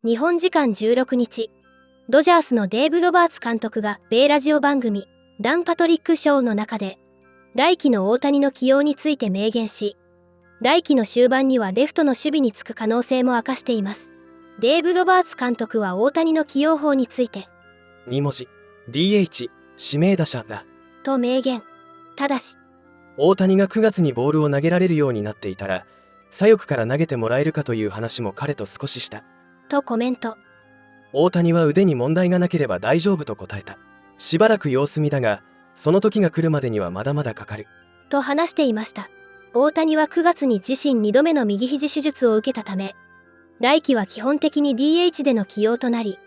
日本時間16日、ドジャースのデーブ・ロバーツ監督が米ラジオ番組ダン・パトリック・ショーの中で来季の大谷の起用について明言し、来季の終盤にはレフトの守備につく可能性も明かしています。デーブ・ロバーツ監督は大谷の起用法について2文字 DH 指名打者だと明言。ただし大谷が9月にボールを投げられるようになっていたら左翼から投げてもらえるかという話も彼と少ししたとコメント。大谷は腕に問題がなければ大丈夫と答えた。しばらく様子見だがその時が来るまでにはまだまだかかると話していました。大谷は9月に自身2度目の右肘手術を受けたため、来季は基本的に DH での起用となり、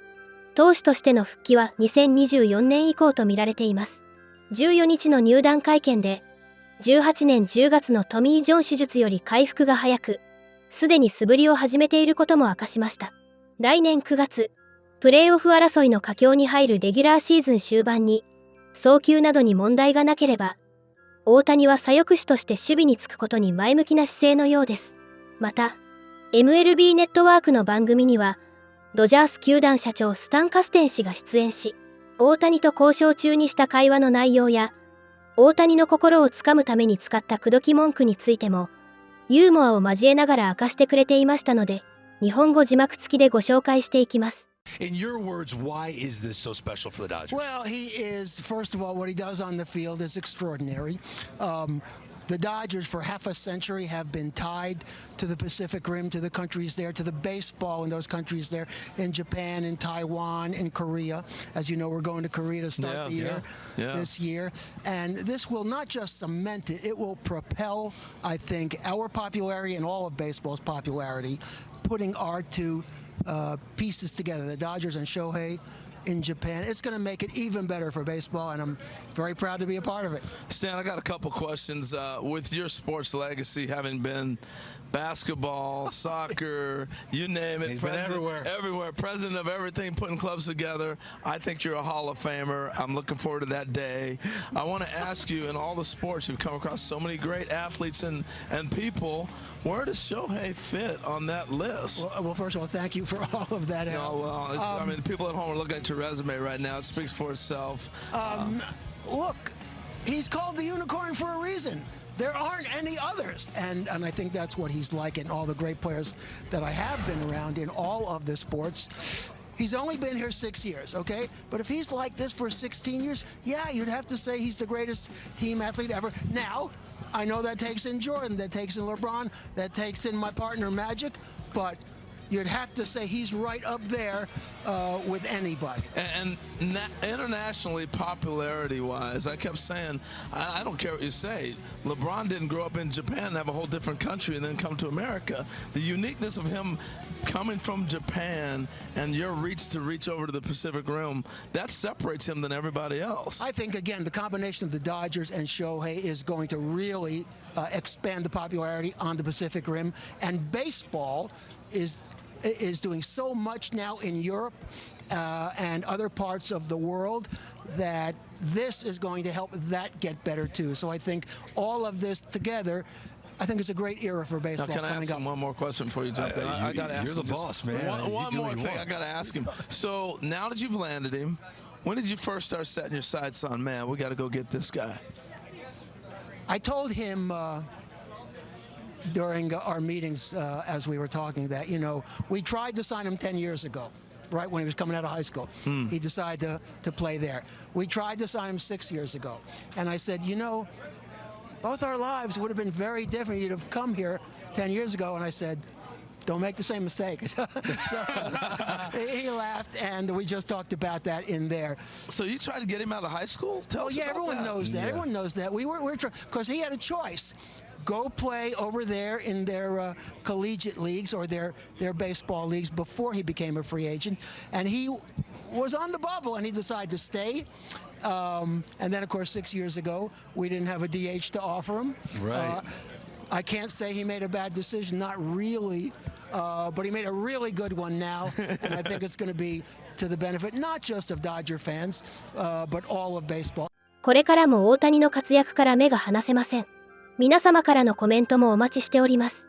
投手としての復帰は2024年以降とみられています。14日の入団会見で、18年10月のトミー・ジョン手術より回復が早く、すでに素振りを始めていることも明かしました。来年9月、プレーオフ争いの佳境に入るレギュラーシーズン終盤に、送球などに問題がなければ、大谷は左翼手として守備につくことに前向きな姿勢のようです。また、MLB ネットワークの番組には、ドジャース球団社長スタン・カステン氏が出演し、大谷と交渉中にした会話の内容や、大谷の心をつかむために使った口説き文句についても、ユーモアを交えながら明かしてくれていましたので、日本語字幕付きでご紹介していきます。In your words, why is this so special for the Dodgers? Well, he is, first of all, what he does on the field is extraordinary. The Dodgers, for half a century, have been tied to the Pacific Rim, to the countries there, to the baseball in those countries there, in Japan, in Taiwan, in Korea. As you know, we're going to Korea to start the year this year. And this will not just cement it, it will propel, I think, our popularity and all of baseball's popularity, putting our two pieces together, the Dodgers and Shohei in Japan. It's going to make it even better for baseball, and I'm very proud to be a part of it. Stan, I got a couple questions. With your sports legacy, having been basketball, soccer, you name it, everywhere, president of everything, putting clubs together, I think you're a Hall of Famer. I'm looking forward to that day. I want to ask you, in all the sports, you've come across so many great athletes and people. Where does Shohei fit on that list? Well, first of all, thank you for all of that. No, well, I mean, people at home are looking at your resume right now. It speaks for itself. Look, he's called the unicorn for a reason. There aren't any others. And I think that's what he's like, and all the great players that I have been around in all of the sports. He's only been here 6 years, okay? But if he's like this for 16 years, yeah, you'd have to say he's the greatest team athlete ever. Now, I know that takes in Jordan, that takes in LeBron, that takes in my partner Magic, but you'd have to say he's right up there with anybody. And internationally, popularity-wise, I kept saying, I don't care what you say, LeBron didn't grow up in Japan and have a whole different country and then come to America. The uniqueness of him coming from Japan and your reach over to the Pacific Rim, that separates him than everybody else. I think, again, the combination of the Dodgers and Shohei is going to really expand the popularity on the Pacific Rim. And baseball is doing so much now in Europe and other parts of the world that this is going to help that get better too. So I think all of this together, I think it's a great era for baseball coming up. Now, can I ask him one more question before you jump in? I got to ask him. You're the boss, man. One more thing I got to ask him. So now that you've landed him, when did you first start setting your sights on, man, we got to go get this guy? I told him during our meetings as we were talking that, you know, we tried to sign him 10 years ago, right, when he was coming out of high school. He decided to play there. We tried to sign him 6 years ago. And I said, you know, both our lives would have been very different. You'd have come here 10 years ago. And I said, don't make the same mistake. So he laughed, and we just talked about that in there. So you tried to get him out of high school? Tell us about everyone knows that. Yeah. Everyone knows that. We're because he had a choice. Go play over there in their collegiate leagues or their baseball leagues before he became a free agent. And he was on the bubble, and he decided to stay. And then, of course, 6 years ago, we didn't have a DH to offer him. Right. I can't say he made a bad decision, not really, but he made a really good one now, and I think it's going to be to the benefit not just of Dodger fans, but all of baseball. これからも大谷の活躍から目が離せません。皆様からのコメントもお待ちしております。